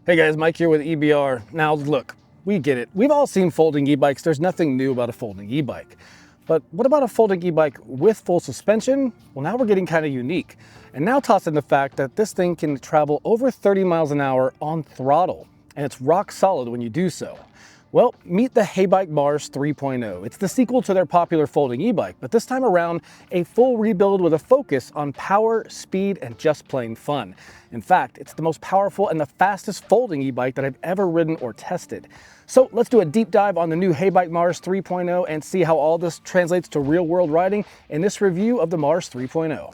Hey guys, Mike here with EBR. Now look, we get it. We've all seen folding e-bikes. There's nothing new about a folding e-bike. But what about a folding e-bike with full suspension? Well, now we're getting kind of unique. And now toss in the fact that this thing can travel over 30 miles an hour on throttle. And it's rock solid when you do so. Well, meet the Heybike Mars 3.0. It's the sequel to their popular folding e-bike, but this time around, a full rebuild with a focus on power, speed, and just plain fun. In fact, it's the most powerful and the fastest folding e-bike that I've ever ridden or tested. So let's do a deep dive on the new Heybike Mars 3.0 and see how all this translates to real-world riding in this review of the Mars 3.0.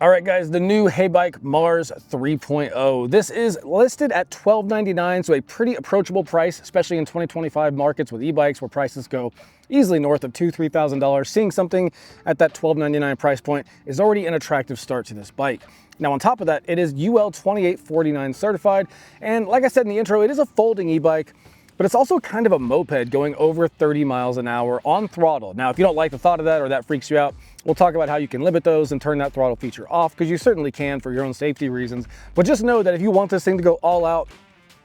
All right guys, the new Heybike Mars 3.0. This is listed at $12.99, so a pretty approachable price, especially in 2025 markets with e-bikes where prices go easily north of $2,000, $3,000. Seeing something at that $12.99 price point is already an attractive start to this bike. Now on top of that, it is UL 2849 certified, and like I said in the intro, it is a folding e-bike, but it's also kind of a moped going over 30 miles an hour on throttle. Now, if you don't like the thought of that or that freaks you out, we'll talk about how you can limit those and turn that throttle feature off, because you certainly can for your own safety reasons. But just know that if you want this thing to go all out,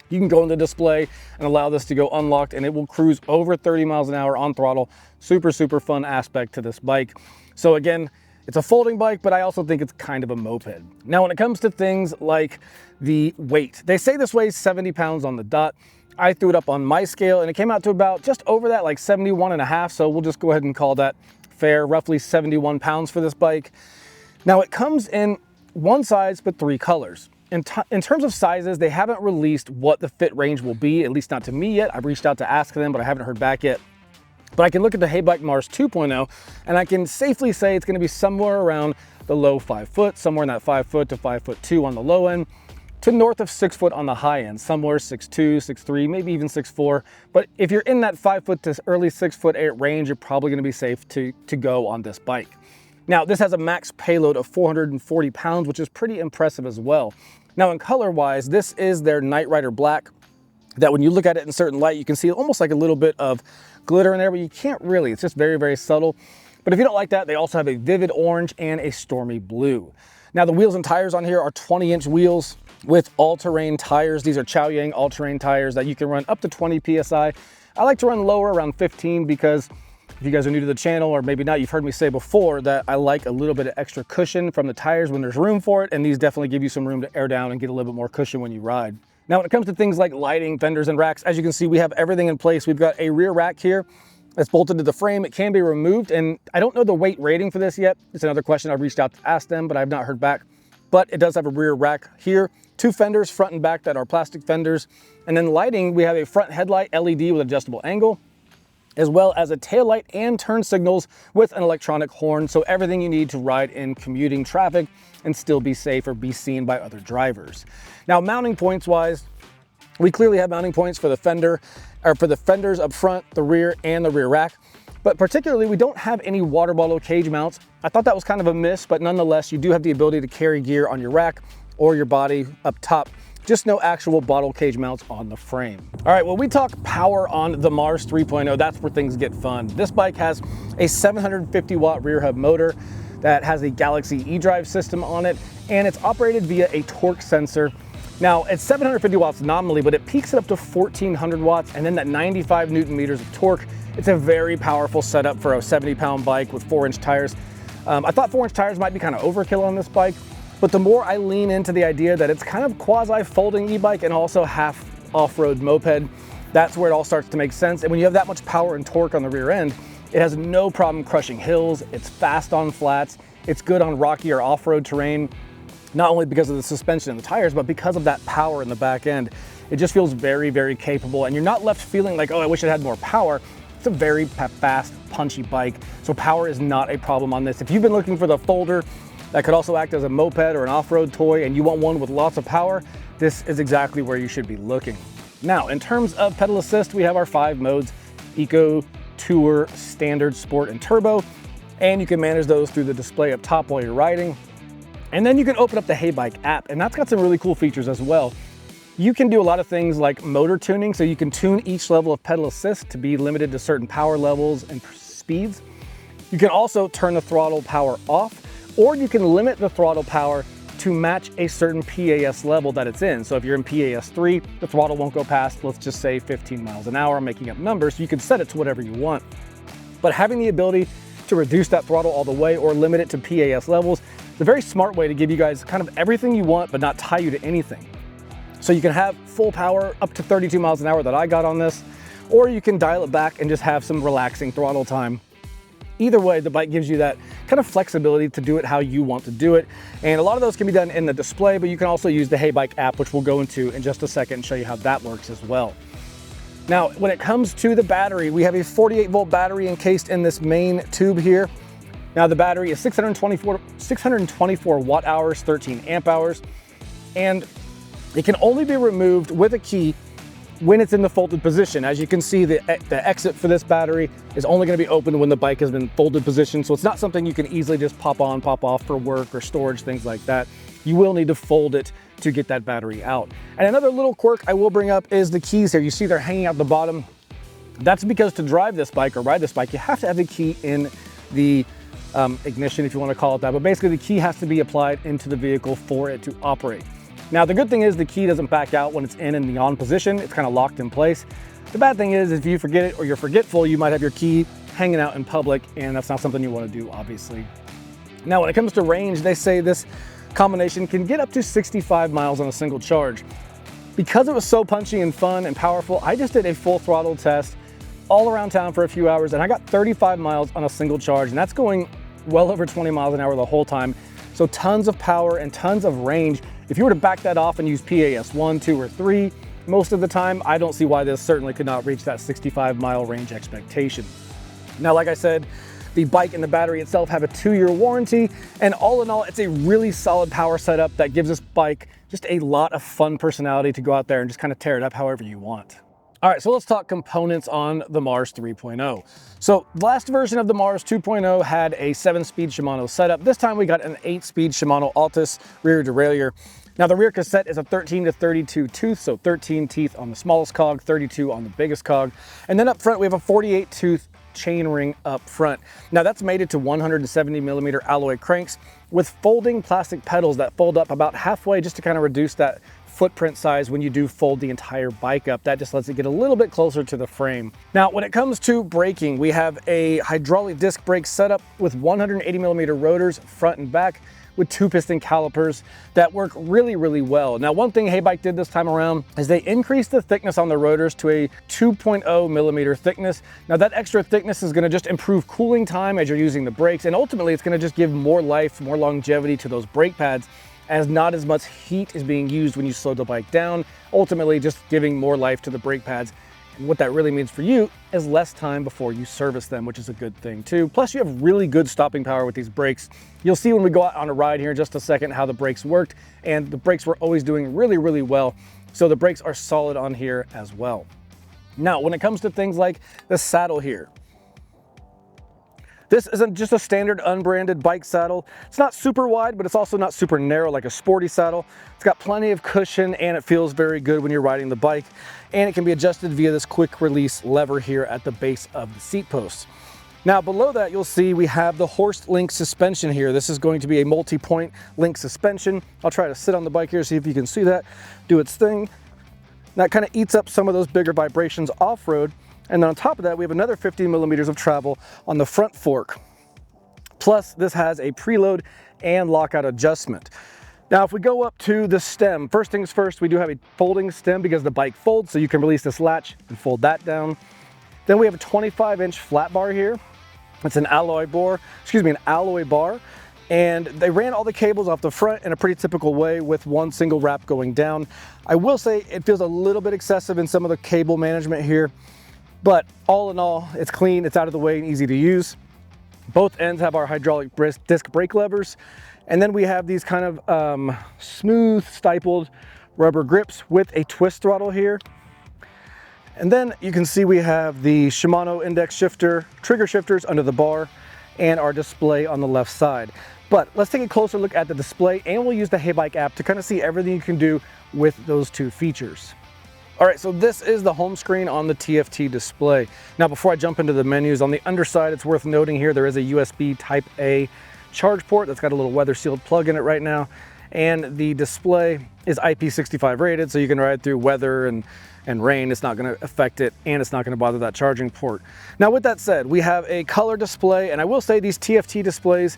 you can go in the display and allow this to go unlocked and it will cruise over 30 miles an hour on throttle. Super, super fun aspect to this bike. So again, it's a folding bike, but I also think it's kind of a moped. Now, when it comes to things like the weight, they say this weighs 70 pounds on the dot. I threw it up on my scale and it came out to about just over that, like 71 and a half. So we'll just go ahead and call that fair, roughly 71 pounds for this bike. Now it comes in one size, but three colors. In terms of sizes, they haven't released what the fit range will be, at least not to me yet. I've reached out to ask them, but I haven't heard back yet. But I can look at the Heybike Mars 2.0 and I can safely say it's gonna be somewhere around the low 5 foot, somewhere in that 5 foot to 5'2" on the low end, to north of 6 foot on the high end, somewhere 6'2", 6'3", maybe even 6'4". But if you're in that 5 foot to early 6'8" range, you're probably gonna be safe to go on this bike. Now, this has a max payload of 440 pounds, which is pretty impressive as well. Now, in color-wise, this is their Night Rider Black, that when you look at it in certain light, you can see almost like a little bit of glitter in there, but you can't really, it's just very, very subtle. But if you don't like that, they also have a vivid orange and a stormy blue. Now, the wheels and tires on here are 20-inch wheels with all-terrain tires. These are Chaoyang all-terrain tires that you can run up to 20 PSI. I like to run lower, around 15, because if you guys are new to the channel, or maybe not, you've heard me say before that I like a little bit of extra cushion from the tires when there's room for it, and these definitely give you some room to air down and get a little bit more cushion when you ride. Now, when it comes to things like lighting, fenders, and racks, as you can see, we have everything in place. We've got a rear rack here that's bolted to the frame. It can be removed, and I don't know the weight rating for this yet. It's another question I've reached out to ask them, but I've not heard back. But it does have a rear rack here, two fenders front and back that are plastic fenders, and then lighting, we have a front headlight LED with adjustable angle, as well as a taillight and turn signals with an electronic horn, so everything you need to ride in commuting traffic and still be safe or be seen by other drivers. Now, mounting points wise, we clearly have mounting points for the fender, or for the fenders up front, the rear, and the rear rack. But particularly, we don't have any water bottle cage mounts. I thought that was kind of a miss, but nonetheless, you do have the ability to carry gear on your rack or your body up top. Just no actual bottle cage mounts on the frame. All right, well, we talk power on the Mars 3.0. That's where things get fun. This bike has a 750 watt rear hub motor that has a Galaxy eDrive system on it, and it's operated via a torque sensor. Now, it's 750 watts nominally, but it peaks it up to 1400 watts, and then that 95 Newton meters of torque. It's a very powerful setup for a 70-pound bike with 4-inch tires. I thought 4-inch tires might be kind of overkill on this bike, but the more I lean into the idea that it's kind of quasi-folding e-bike and also half off-road moped, that's where it all starts to make sense. And when you have that much power and torque on the rear end, it has no problem crushing hills, it's fast on flats, it's good on rocky or off-road terrain, not only because of the suspension and the tires, but because of that power in the back end. It just feels very, very capable, and you're not left feeling like, oh, I wish it had more power. It's a very fast, punchy bike, so power is not a problem on this. If you've been looking for the folder that could also act as a moped or an off-road toy and you want one with lots of power, this is exactly where you should be looking. Now, in terms of pedal assist, we have our 5 modes: Eco, Tour, Standard, Sport, and Turbo, and you can manage those through the display up top while you're riding. And then you can open up the Heybike app, and that's got some really cool features as well. You can do a lot of things like motor tuning, so you can tune each level of pedal assist to be limited to certain power levels and speeds. You can also turn the throttle power off, or you can limit the throttle power to match a certain PAS level that it's in. So if you're in PAS 3, the throttle won't go past, let's just say 15 miles an hour, I'm making up numbers, so you can set it to whatever you want. But having the ability to reduce that throttle all the way or limit it to PAS levels is a very smart way to give you guys kind of everything you want, but not tie you to anything. So you can have full power up to 32 miles an hour that I got on this, or you can dial it back and just have some relaxing throttle time. Either way, the bike gives you that kind of flexibility to do it how you want to do it. And a lot of those can be done in the display, but you can also use the Heybike app, which we'll go into in just a second and show you how that works as well. Now, when it comes to the battery, we have a 48-volt battery encased in this main tube here. Now, the battery is 624 watt hours, 13 amp hours, and it can only be removed with a key when it's in the folded position. As you can see, the exit for this battery is only going to be open when the bike has been folded position, so it's not something you can easily just pop on, pop off for work or storage, things like that. You will need to fold it to get that battery out. And another little quirk I will bring up is the keys here. You see they're hanging out the bottom. That's because to drive this bike or ride this bike, you have to have the key in the ignition, if you want to call it that, but basically the key has to be applied into the vehicle for it to operate. Now, the good thing is the key doesn't back out when it's in the on position. It's kind of locked in place. The bad thing is if you forget it or you're forgetful, you might have your key hanging out in public, and that's not something you want to do, obviously. Now, when it comes to range, they say this combination can get up to 65 miles on a single charge. Because it was so punchy and fun and powerful, I just did a full throttle test all around town for a few hours, and I got 35 miles on a single charge, and that's going well over 20 miles an hour the whole time. So tons of power and tons of range. If you were to back that off and use PAS 1, 2, or 3 most of the time, I don't see why this certainly could not reach that 65-mile range expectation. Now, like I said, the bike and the battery itself have a 2-year warranty, and all in all, it's a really solid power setup that gives this bike just a lot of fun personality to go out there and just kind of tear it up however you want. All right, so let's talk components on the Mars 3.0. So the last version of the Mars 2.0 had a 7-speed Shimano setup. This time we got an 8-speed Shimano Altus rear derailleur. Now the rear cassette is a 13 to 32 tooth, so 13 teeth on the smallest cog, 32 on the biggest cog. And then up front we have a 48 tooth chainring up front. Now that's mated to 170 millimeter alloy cranks with folding plastic pedals that fold up about halfway just to kind of reduce that footprint size when you do fold the entire bike up. That just lets it get a little bit closer to the frame. Now, when it comes to braking, we have a hydraulic disc brake setup with 180 millimeter rotors front and back with 2-piston calipers that work really, really well. Now, one thing Heybike did this time around is they increased the thickness on the rotors to a 2.0 millimeter thickness. Now, that extra thickness is gonna just improve cooling time as you're using the brakes, and ultimately it's gonna just give more life, more longevity to those brake pads, as not as much heat is being used when you slow the bike down, ultimately just giving more life to the brake pads. And what that really means for you is less time before you service them, which is a good thing too. Plus you have really good stopping power with these brakes. You'll see when we go out on a ride here in just a second how the brakes worked, and the brakes were always doing really, really well. So the brakes are solid on here as well. Now, when it comes to things like the saddle here, this isn't just a standard unbranded bike saddle. It's not super wide, but it's also not super narrow like a sporty saddle. It's got plenty of cushion and it feels very good when you're riding the bike. And it can be adjusted via this quick release lever here at the base of the seat posts. Now below that, you'll see we have the Horst link suspension here. This is going to be a multi-point link suspension. I'll try to sit on the bike here, see if you can see that, do its thing. That kind of eats up some of those bigger vibrations off-road. And then on top of that, we have another 15 millimeters of travel on the front fork. Plus, this has a preload and lockout adjustment. Now, if we go up to the stem, first things first, we do have a folding stem because the bike folds, so you can release this latch and fold that down. Then we have a 25-inch flat bar here. It's an alloy bar, and they ran all the cables off the front in a pretty typical way with one single wrap going down. I will say it feels a little bit excessive in some of the cable management here. But all in all, it's clean, it's out of the way and easy to use. Both ends have our hydraulic disc brake levers. And then we have these kind of smooth, stippled rubber grips with a twist throttle here. And then you can see we have the Shimano index shifter, trigger shifters under the bar, and our display on the left side. But let's take a closer look at the display, and we'll use the Heybike app to kind of see everything you can do with those two features. All right, so this is the home screen on the TFT display. Now, before I jump into the menus, on the underside, it's worth noting here, there is a USB Type A charge port that's got a little weather sealed plug in it right now. And the display is IP65 rated, so you can ride through weather and rain. It's not gonna affect it, and it's not gonna bother that charging port. Now, with that said, we have a color display, and I will say these TFT displays,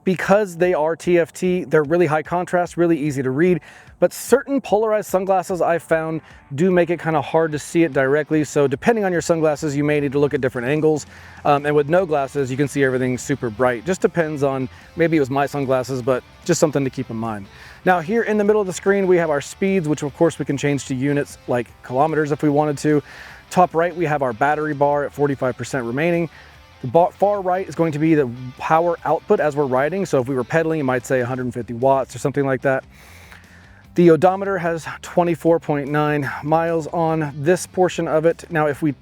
because they are TFT, they're really high contrast, really easy to read, but certain polarized sunglasses I found do make it kind of hard to see it directly. So depending on your sunglasses, you may need to look at different angles. And with no glasses, you can see everything super bright. Just depends on, maybe it was my sunglasses, but just something to keep in mind. Now here in the middle of the screen, we have our speeds, which of course we can change to units like kilometers if we wanted to. Top right, we have our battery bar at 45% remaining. The far right is going to be the power output as we're riding. So if we were pedaling, you might say 150 watts or something like that. The odometer has 24.9 miles on this portion of it. Now, if we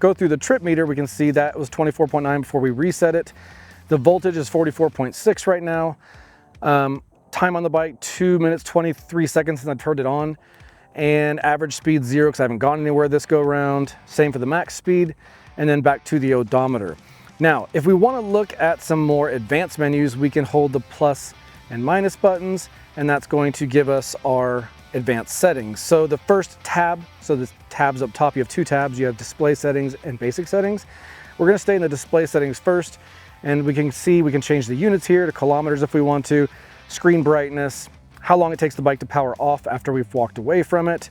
go through the trip meter, we can see that it was 24.9 before we reset it. The voltage is 44.6 right now. Time on the bike, 2 minutes, 23 seconds since I turned it on. And average speed 0 because I haven't gone anywhere this go round. Same for the max speed. And then back to the odometer. Now, if we want to look at some more advanced menus, we can hold the plus and minus buttons, and that's going to give us our advanced settings. So the first tab, so the tabs up top, you have two tabs. You have display settings and basic settings. We're going to stay in the display settings first, and we can see we can change the units here to kilometers if we want to, screen brightness, how long it takes the bike to power off after we've walked away from it.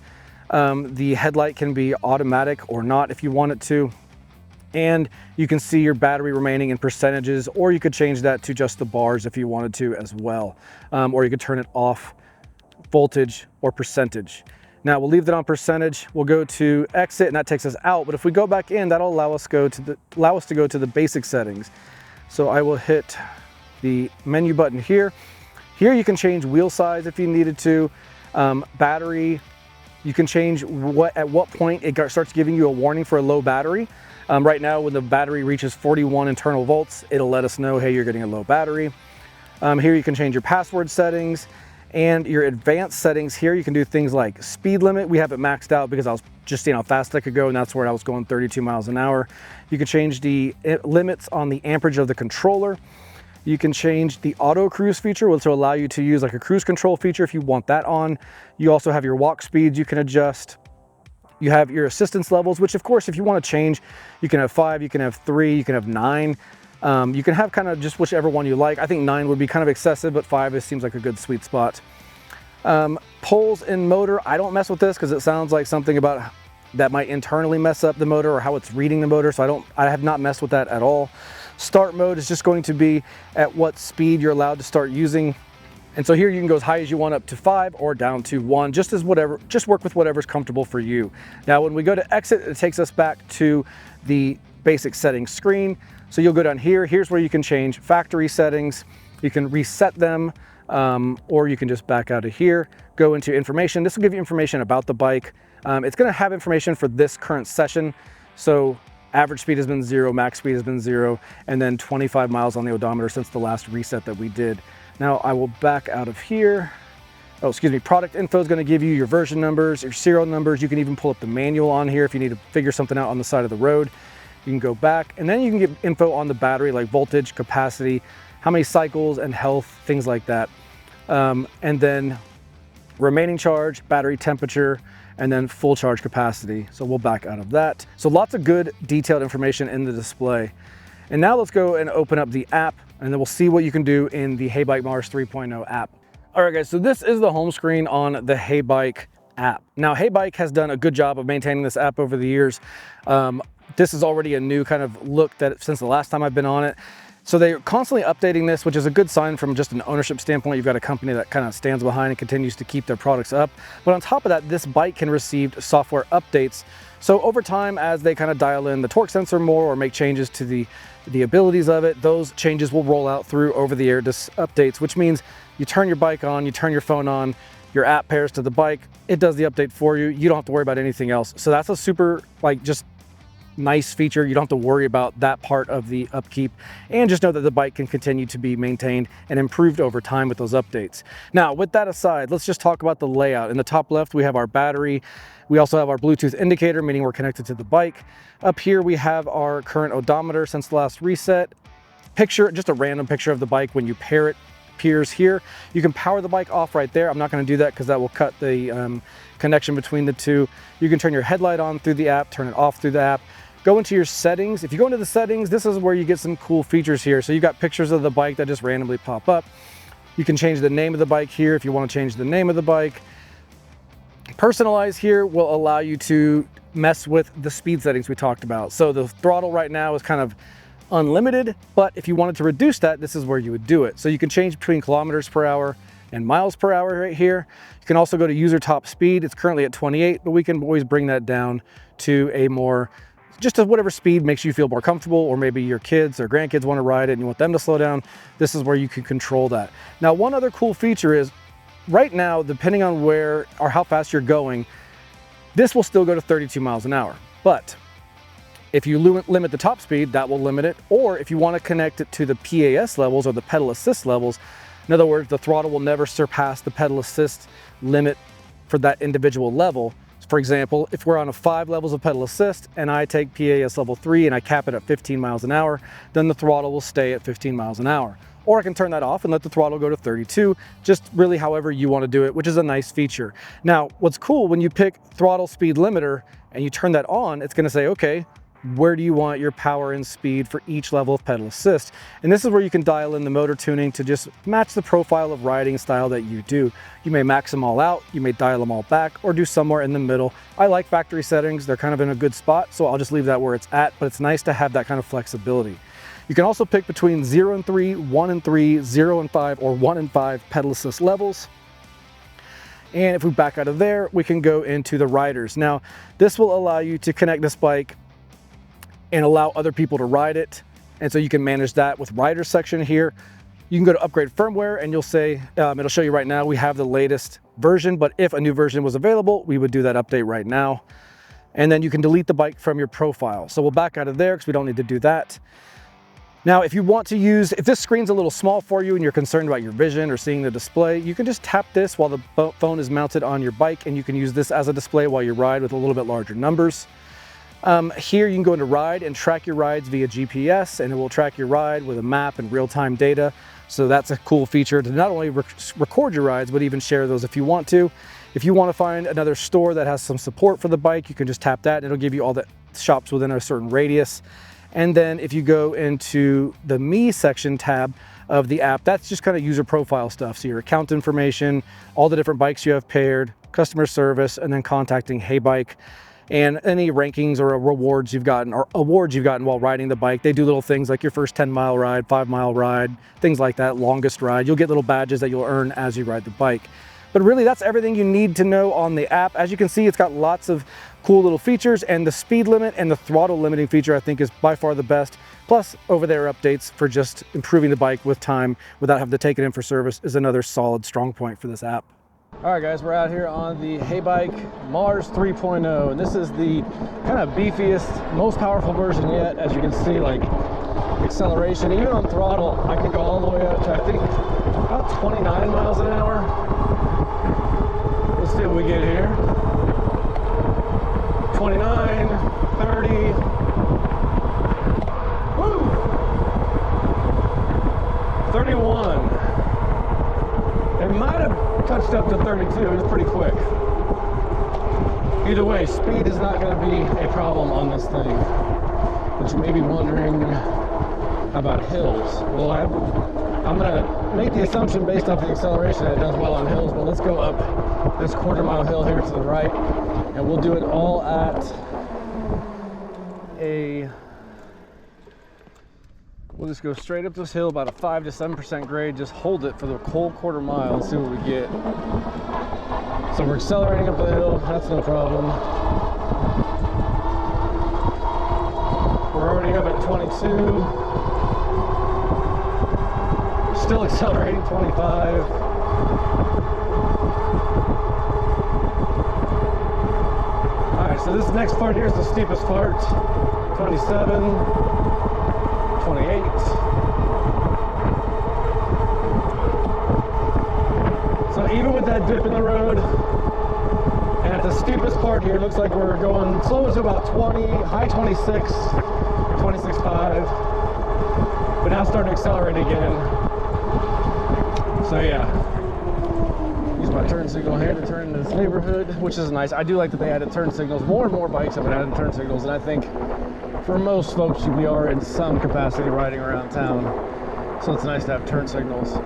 The headlight can be automatic or not if you want it to. And you can see your battery remaining in percentages, or you could change that to just the bars if you wanted to as well. Or you could turn it off, voltage or percentage. Now we'll leave that on percentage. We'll go to exit, and that takes us out. But if we go back in, that'll allow us to go to the basic settings. So I will hit the menu button here. Here you can change wheel size if you needed to. Battery, you can change at what point it starts giving you a warning for a low battery. Right now, when the battery reaches 41 internal volts, it'll let us know, hey, you're getting a low battery. Here you can change your password settings and your advanced settings. Here you can do things like speed limit. We have it maxed out because I was just seeing how fast I could go, and that's where I was going 32 miles an hour. You can change the limits on the amperage of the controller. You can change the auto cruise feature, which will allow you to use like a cruise control feature if you want that on. You also have your walk speeds you can adjust. You have your assistance levels, which of course, if you want to change, you can have 5, you can have 3, you can have 9. You can have kind of just whichever one you like. I think 9 would be kind of excessive, but 5 seems like a good sweet spot. Poles in motor, I don't mess with this because it sounds like something about that might internally mess up the motor or how it's reading the motor. So I have not messed with that at all. Start mode is just going to be at what speed you're allowed to start using. And so here you can go as high as you want up to 5 or down to 1, just work with whatever's comfortable for you. Now, when we go to exit, it takes us back to the basic settings screen. So you'll go down here. Here's where you can change factory settings. You can reset them, or you can just back out of here, go into information. This will give you information about the bike. It's gonna have information for this current session. So average speed has been 0, max speed has been 0, and then 25 miles on the odometer since the last reset that we did. Now I will back out of here. Oh, excuse me, product info is gonna give you your version numbers, your serial numbers. You can even pull up the manual on here if you need to figure something out on the side of the road. You can go back, and then you can get info on the battery, like voltage, capacity, how many cycles, and health, things like that. And then remaining charge, battery temperature, and then full charge capacity. So we'll back out of that. So lots of good detailed information in the display. And now let's go and open up the app, and then we'll see what you can do in the Heybike Mars 3.0 app. All right, guys, so this is the home screen on the Heybike app. Now, Heybike has done a good job of maintaining this app over the years. This is already a new kind of look since the last time I've been on it. So they're constantly updating this, which is a good sign from just an ownership standpoint. You've got a company that kind of stands behind and continues to keep their products up. But on top of that, this bike can receive software updates. So over time, as they kind of dial in the torque sensor more or make changes to the abilities of it, those changes will roll out through over-the-air updates, which means you turn your bike on, you turn your phone on, your app pairs to the bike, it does the update for you. You don't have to worry about anything else. So that's a super, like, just nice feature. You don't have to worry about that part of the upkeep, and just know that the bike can continue to be maintained and improved over time with those updates. Now, with that aside, let's just talk about the layout. In the top left, we have our battery. We also have our Bluetooth indicator, meaning we're connected to the bike. Up here, we have our current odometer since the last reset. Picture, just a random picture of the bike when you pair it, appears here. You can power the bike off right there. I'm not going to do that because that will cut the connection between the two. You can turn your headlight on through the app, turn it off through the app. Go into your settings. If you go into the settings, this is where you get some cool features here. So you've got pictures of the bike that just randomly pop up. You can change the name of the bike here if you want to change the name of the bike. Personalize here will allow you to mess with the speed settings we talked about. So the throttle right now is kind of unlimited, but if you wanted to reduce that, this is where you would do it. So you can change between kilometers per hour and miles per hour right here. You can also go to user top speed. It's currently at 28, but we can always bring that down to a more, just to whatever speed makes you feel more comfortable, or maybe your kids or grandkids want to ride it and you want them to slow down. This is where you can control that. Now, one other cool feature is right now, depending on where or how fast you're going, this will still go to 32 miles an hour. But if you limit the top speed, that will limit it. Or if you want to connect it to the PAS levels or the pedal assist levels, in other words, the throttle will never surpass the pedal assist limit for that individual level. For example, if we're on a 5 levels of pedal assist and I take PAS level 3 and I cap it at 15 miles an hour, then the throttle will stay at 15 miles an hour. Or I can turn that off and let the throttle go to 32, just really however you want to do it, which is a nice feature. Now, what's cool, when you pick throttle speed limiter and you turn that on, it's going to say, okay, where do you want your power and speed for each level of pedal assist? And this is where you can dial in the motor tuning to just match the profile of riding style that you do. You may max them all out, you may dial them all back, or do somewhere in the middle. I like factory settings. They're kind of in a good spot, so I'll just leave that where it's at, but it's nice to have that kind of flexibility. You can also pick between 0 and 3, 1 and 3, 0 and 5, or 1 and 5 pedal assist levels. And if we back out of there, we can go into the riders. Now, this will allow you to connect this bike and allow other people to ride it. And so you can manage that with rider section here. You can go to upgrade firmware and you'll say, it'll show you right now, we have the latest version, but if a new version was available, we would do that update right now. And then you can delete the bike from your profile. So we'll back out of there because we don't need to do that. Now, if you want to use, if this screen's a little small for you and you're concerned about your vision or seeing the display, you can just tap this while the phone is mounted on your bike, and you can use this as a display while you ride with a little bit larger numbers. Here you can go into ride and track your rides via GPS, and it will track your ride with a map and real-time data. So that's a cool feature to not only record your rides, but even share those if you want to. If you want to find another store that has some support for the bike, you can just tap that and it'll give you all the shops within a certain radius. And then if you go into the Me section tab of the app, that's just kind of user profile stuff. So your account information, all the different bikes you have paired, customer service, and then contacting Heybike, and any rankings or rewards you've gotten or awards you've gotten while riding the bike. They do little things like your first 10-mile ride, 5-mile ride, things like that, longest ride. You'll get little badges that you'll earn as you ride the bike. But really, that's everything you need to know on the app. As you can see, it's got lots of cool little features, and the speed limit and the throttle limiting feature I think is by far the best. Plus, over-the-air updates for just improving the bike with time without having to take it in for service is another solid strong point for this app. All right, guys, we're out here on the Heybike Mars 3.0, and this is the kind of beefiest, most powerful version yet. As you can see, like acceleration, even on throttle, I can go all the way up to, I think, about 29 miles an hour. Let's see what we get here. 29, 30. Woo! 31. It might have touched up to 32. It was pretty quick. Either way, speed is not going to be a problem on this thing. But you may be wondering about hills. Well, I'm going to make the assumption based off the acceleration that it does well on hills, but let's go up this quarter-mile hill here to the right, and we'll do it all at we'll just go straight up this hill, about a 5 to 7% grade, just hold it for the whole quarter mile and see what we get. So we're accelerating up the hill, that's no problem. We're already up at 22. Still accelerating, 25. Alright, so this next part here is the steepest part. 27, 28. So even with that dip in the road, and at the steepest part here, it looks like we're going slow to about 20, high 26, 26.5, but now starting to accelerate again. So yeah, use my turn signal here to turn in this neighborhood, which is nice. I do like that they added turn signals. More and more bikes have been adding turn signals, and I think for most folks, we are in some capacity riding around town, so it's nice to have turn signals.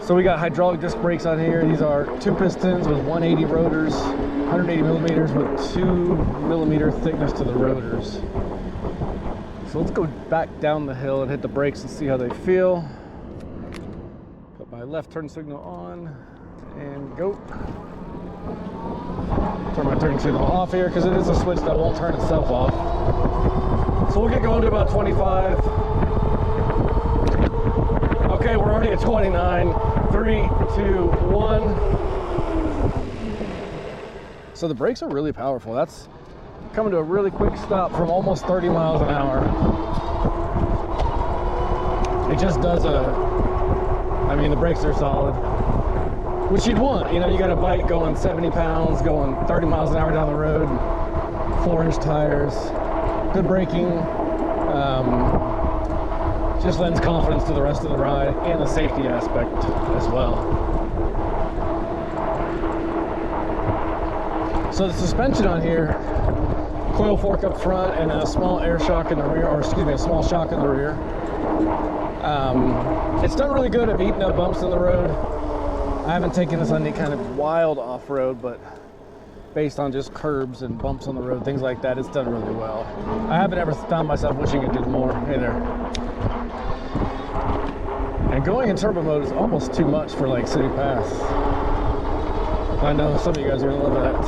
So we got hydraulic disc brakes on here. These are 2 pistons with 180 rotors, 180 millimeters with 2 millimeter thickness to the rotors. So let's go back down the hill and hit the brakes and see how they feel. Put my left turn signal on and go. Turn my turn signal off here because it is a switch that won't turn itself off. So we'll get going to about 25. Okay, we're already at 29. 3, 2, 1. So the brakes are really powerful. That's coming to a really quick stop from almost 30 miles an hour. It just does I mean, the brakes are solid, which you'd want. You know, you got a bike going 70 pounds, going 30 miles an hour down the road, 4-inch tires, good braking. Just lends confidence to the rest of the ride and the safety aspect as well. So the suspension on here, coil fork up front and a small air shock in the rear, or excuse me, a small shock in the rear. It's done really good at beating up bumps in the road. I haven't taken this on any kind of wild off-road, but based on just curbs and bumps on the road, things like that, it's done really well. I haven't ever found myself wishing it did more. Hey there. And going in turbo mode is almost too much for like city paths. I know some of you guys are gonna love that.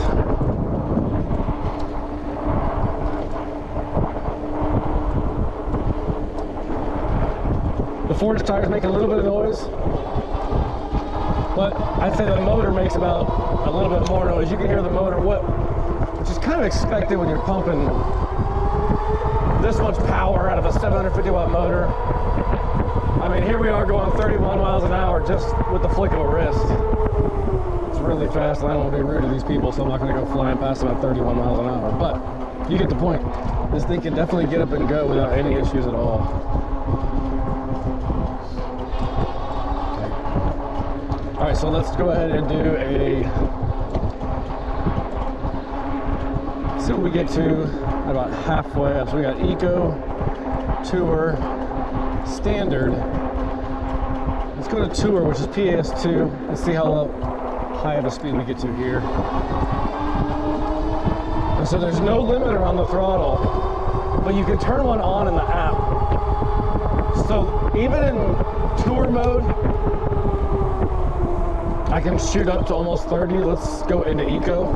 The 4-inch tires make a little bit of noise, but I'd say the motor makes about a little bit more noise. You can hear the motor, which is kind of expected when you're pumping this much power out of a 750 watt motor. I mean, here we are going 31 miles an hour just with the flick of a wrist. It's really fast, and I don't want to be rude to these people, so I'm not going to go flying past them at 31 miles an hour. But you get the point. This thing can definitely get up and go without any issues at all. Okay. All right, so let's go ahead and do see what we get to about halfway up. So we got Eco, Tour, Standard. Let's go to Tour, which is PAS2, and see how high of a speed we get to here. And so there's no limiter on the throttle, but you can turn one on in the app. So even in Tour mode, I can shoot up to almost 30. Let's go into Eco.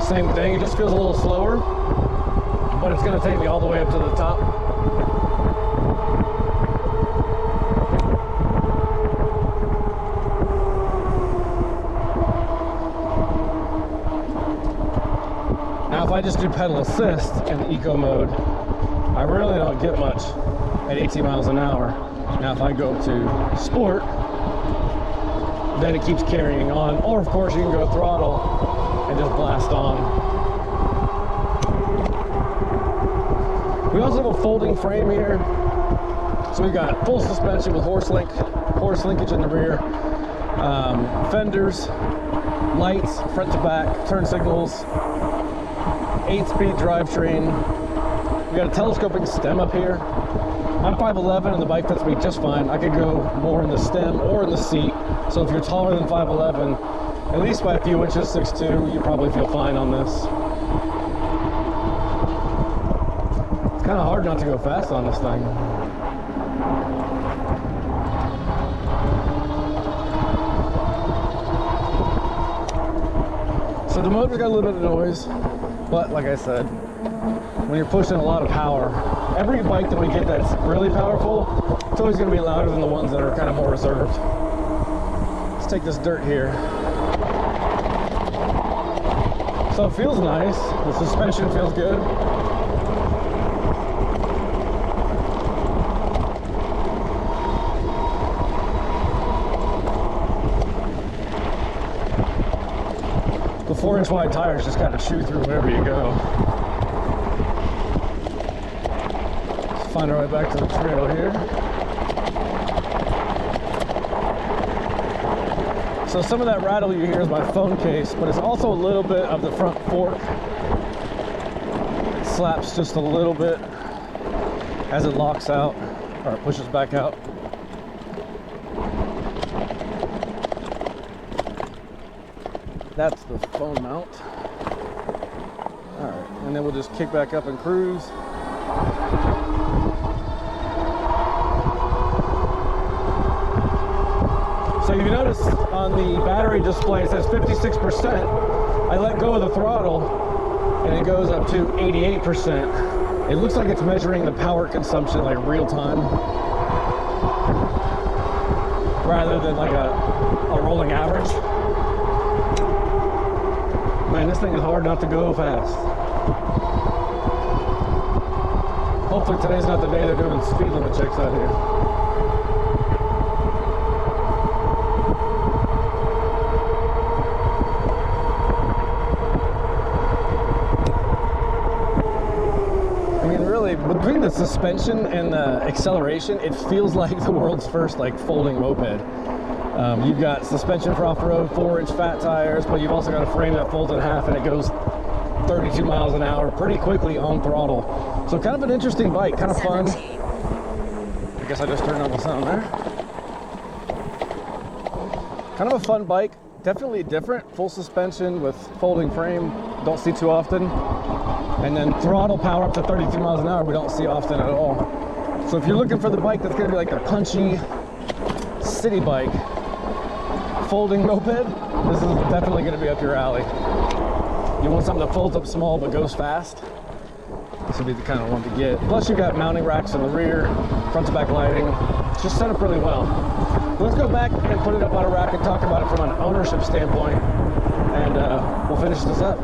Same thing, it just feels a little slower, but it's going to take me all the way up to the top. Now if I just do pedal assist in Eco mode, I really don't get much at 18 miles an hour. Now if I go to Sport, then it keeps carrying on, or of course you can go throttle and just blast on. We also have a folding frame here. So we've got full suspension with horse linkage in the rear, fenders, lights, front to back, turn signals, 8-speed drivetrain. We got a telescoping stem up here. I'm 5'11" and the bike fits me just fine. I could go more in the stem or in the seat. So if you're taller than 5'11", at least by a few inches, 6'2", you probably feel fine on this. It's kind of hard not to go fast on this thing. So the motor's got a little bit of noise, but like I said, when you're pushing a lot of power, every bike that we get that's really powerful, it's always going to be louder than the ones that are kind of more reserved. Let's take this dirt here. So So it feels nice. The suspension feels good. The 4-inch wide tires just kind of chew through wherever you go. Let's find our way back to the trail here. So some of that rattle you hear is my phone case, but it's also a little bit of the front fork. It slaps just a little bit as it locks out, or it pushes back out. That's the phone mount. All right, and then we'll just kick back up and cruise. So you notice on the battery display it says 56%. I let go of the throttle and it goes up to 88%. It looks like it's measuring the power consumption like real time, rather than like a rolling average. Man, this thing is hard not to go fast. Hopefully today's not the day they're doing speed limit checks out here. I mean, really, between the suspension and the acceleration, it feels like the world's first like folding moped. You've got suspension for off-road, 4-inch fat tires, but you've also got a frame that folds in half and it goes 32 miles an hour pretty quickly on throttle. So kind of an interesting bike, kind of fun. I guess I just turned on the sound there. Kind of a fun bike, definitely different. Full suspension with folding frame, don't see too often. And then throttle power up to 32 miles an hour, we don't see often at all. So if you're looking for the bike that's gonna be like a punchy city bike, folding moped, this is definitely going to be up your alley. You want something that folds up small but goes fast, this would be the kind of one to get. Plus you've got mounting racks in the rear, front to back lighting. It's just set up really well. Let's go back and put it up on a rack and talk about it from an ownership standpoint, and we'll finish this up.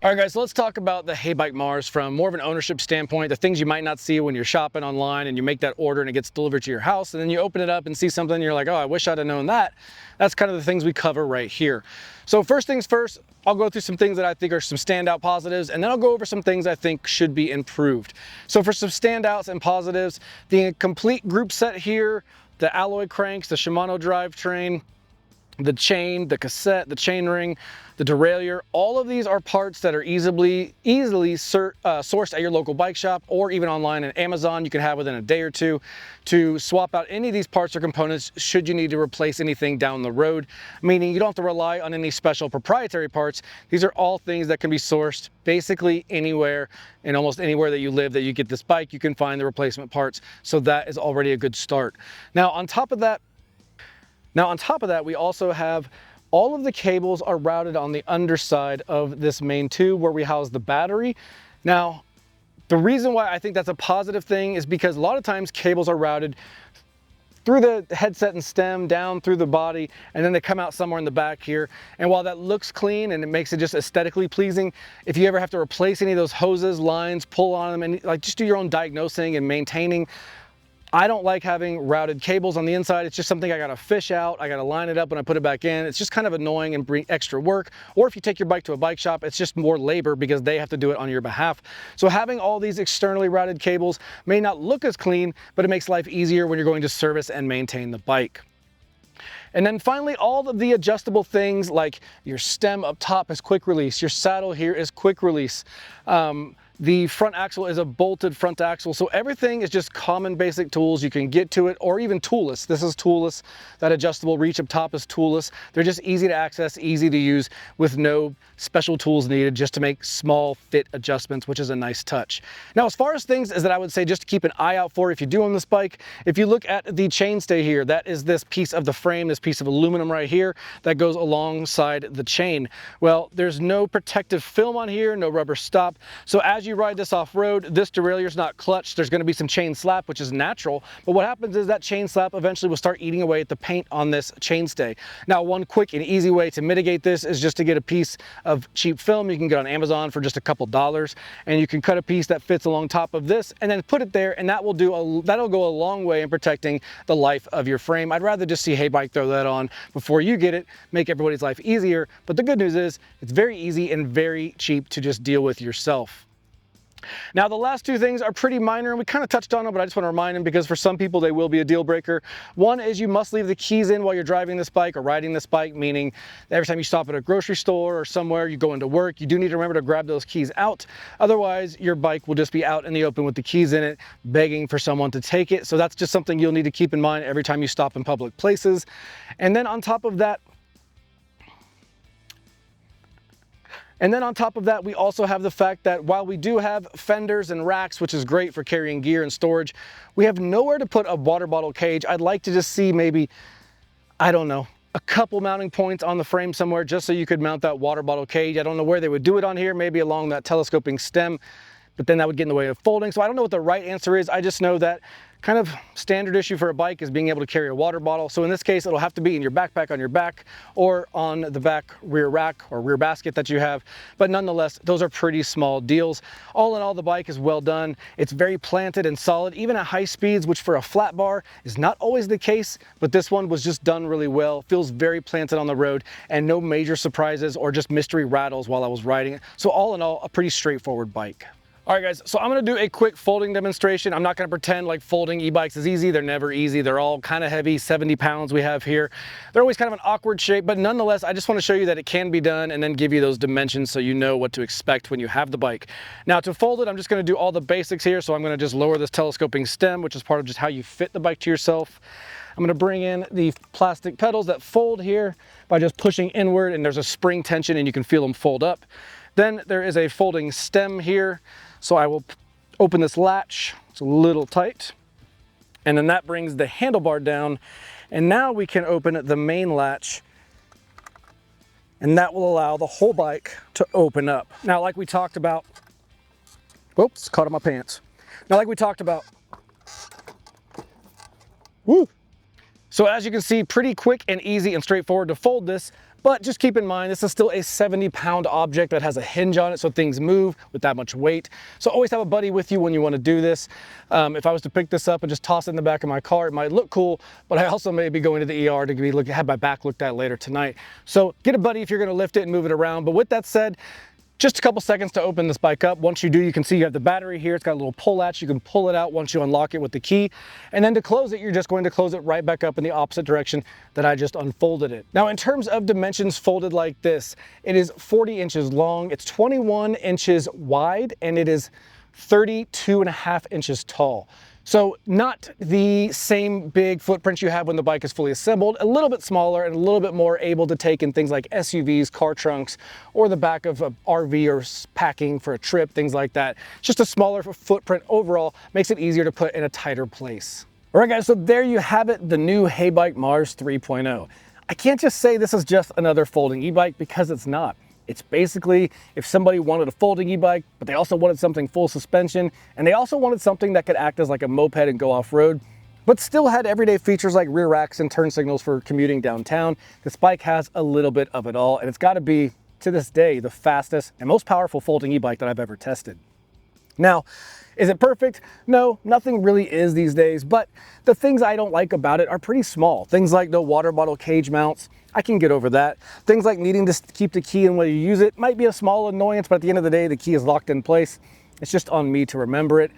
All right guys, so let's talk about the Heybike Mars from more of an ownership standpoint, the things you might not see when you're shopping online and you make that order and it gets delivered to your house, and then you open it up and see something and you're like, oh, I wish I'd have known that. That's kind of the things we cover right here. So first things first, I'll go through some things that I think are some standout positives, and then I'll go over some things I think should be improved. So for some standouts and positives, the complete group set here, the alloy cranks, the Shimano drivetrain, the chain, the cassette, the chain ring, the derailleur, all of these are parts that are easily sourced at your local bike shop or even online on Amazon. You can have within a day or two to swap out any of these parts or components should you need to replace anything down the road, meaning you don't have to rely on any special proprietary parts. These are all things that can be sourced basically anywhere, and almost anywhere that you live that you get this bike, you can find the replacement parts. So that is already a good start. Now on top of that, we also have all of the cables are routed on the underside of this main tube where we house the battery. Now, the reason why I think that's a positive thing is because a lot of times cables are routed through the headset and stem, down through the body, and then they come out somewhere in the back here. And while that looks clean and it makes it just aesthetically pleasing, if you ever have to replace any of those hoses, lines, pull on them, and like just do your own diagnosing and maintaining, I don't like having routed cables on the inside. It's just something I gotta fish out. I gotta line it up when I put it back in. It's just kind of annoying and bring extra work. Or if you take your bike to a bike shop, it's just more labor because they have to do it on your behalf. So having all these externally routed cables may not look as clean, but it makes life easier when you're going to service and maintain the bike. And then finally, all of the adjustable things like your stem up top is quick release, your saddle here is quick release. The front axle is a bolted front axle, so everything is just common basic tools. You can get to it, or even toolless. This is toolless. That adjustable reach up top is toolless. They're just easy to access, easy to use with no special tools needed, just to make small fit adjustments, which is a nice touch. Now, as far as things is that I would say just to keep an eye out for if you do on this bike, if you look at the chainstay here, that is this piece of the frame, this piece of aluminum right here that goes alongside the chain. Well, there's no protective film on here, no rubber stop. So as as you ride this off-road, this derailleur is not clutched. There's going to be some chain slap, which is natural, but what happens is that chain slap eventually will start eating away at the paint on this chainstay. Now, one quick and easy way to mitigate this is just to get a piece of cheap film you can get on Amazon for just a couple dollars, and you can cut a piece that fits along top of this and then put it there, and that'll go a long way in protecting the life of your frame. I'd rather just see Heybike throw that on before you get it, make everybody's life easier. But the good news is it's very easy and very cheap to just deal with yourself. Now, the last two things are pretty minor, and we kind of touched on them, but I just want to remind them because for some people they will be a deal breaker. One is you must leave the keys in while you're driving this bike or riding this bike, meaning every time you stop at a grocery store or somewhere, you go into work, you do need to remember to grab those keys out. Otherwise, your bike will just be out in the open with the keys in it, begging for someone to take it. So that's just something you'll need to keep in mind every time you stop in public places. And then on top of that, we also have the fact that while we do have fenders and racks, which is great for carrying gear and storage, we have nowhere to put a water bottle cage. I'd like to just see maybe, I don't know, a couple mounting points on the frame somewhere just so you could mount that water bottle cage. I don't know where they would do it on here, maybe along that telescoping stem, but then that would get in the way of folding. So I don't know what the right answer is. I just know that kind of standard issue for a bike is being able to carry a water bottle. So in this case, it'll have to be in your backpack on your back or on the back rear rack or rear basket that you have. But nonetheless, those are pretty small deals. All in all, the bike is well done. It's very planted and solid, even at high speeds, which for a flat bar is not always the case, but this one was just done really well. Feels very planted on the road and no major surprises or just mystery rattles while I was riding it. So all in all, a pretty straightforward bike. All right, guys, so I'm gonna do a quick folding demonstration. I'm not gonna pretend like folding e-bikes is easy. They're never easy. They're all kind of heavy, 70 pounds we have here. They're always kind of an awkward shape, but nonetheless, I just wanna show you that it can be done and then give you those dimensions so you know what to expect when you have the bike. Now, to fold it, I'm just gonna do all the basics here. So I'm gonna just lower this telescoping stem, which is part of just how you fit the bike to yourself. I'm gonna bring in the plastic pedals that fold here by just pushing inward, and there's a spring tension and you can feel them fold up. Then there is a folding stem here. So I will open this latch, it's a little tight, and then that brings the handlebar down, and now we can open the main latch, and that will allow the whole bike to open up. Now, like we talked about, whoops, caught on my pants. Now, like we talked about, woo! So as you can see, pretty quick and easy and straightforward to fold this. But just keep in mind, this is still a 70-pound object that has a hinge on it, so things move with that much weight. So always have a buddy with you when you want to do this. If I was to pick this up and just toss it in the back of my car, it might look cool, but I also may be going to the ER to have my back looked at later tonight. So get a buddy if you're going to lift it and move it around. But with that said, just a couple seconds to open this bike up. Once you do, you can see you have the battery here. It's got a little pull latch. You can pull it out once you unlock it with the key. And then to close it, you're just going to close it right back up in the opposite direction that I just unfolded it. Now, in terms of dimensions folded like this, it is 40 inches long. It's 21 inches wide, and it is 32.5 inches tall. So not the same big footprint you have when the bike is fully assembled, a little bit smaller and a little bit more able to take in things like SUVs, car trunks, or the back of an RV or packing for a trip, things like that. Just a smaller footprint overall makes it easier to put in a tighter place. All right, guys, so there you have it, the new Heybike Mars 3.0. I can't just say this is just another folding e-bike because it's not. It's basically if somebody wanted a folding e-bike, but they also wanted something full suspension, and they also wanted something that could act as like a moped and go off-road, but still had everyday features like rear racks and turn signals for commuting downtown. This bike has a little bit of it all, and it's got to be, to this day, the fastest and most powerful folding e-bike that I've ever tested. Now, is it perfect? No, nothing really is these days, but the things I don't like about it are pretty small. Things like no water bottle cage mounts, I can get over that. Things like needing to keep the key in when you use it might be a small annoyance, but at the end of the day, the key is locked in place. It's just on me to remember it.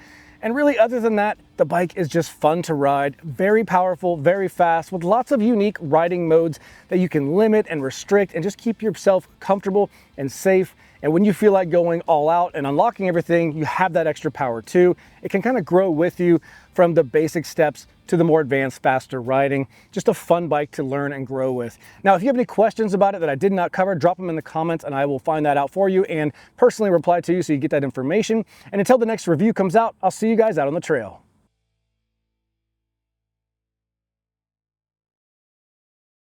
And really, other than that, the bike is just fun to ride, very powerful, very fast, with lots of unique riding modes that you can limit and restrict and just keep yourself comfortable and safe. And when you feel like going all out and unlocking everything, you have that extra power too. It can kind of grow with you from the basic steps to the more advanced, faster riding. Just a fun bike to learn and grow with. Now, if you have any questions about it that I did not cover, drop them in the comments and I will find that out for you and personally reply to you so you get that information. And until the next review comes out, I'll see you guys out on the trail.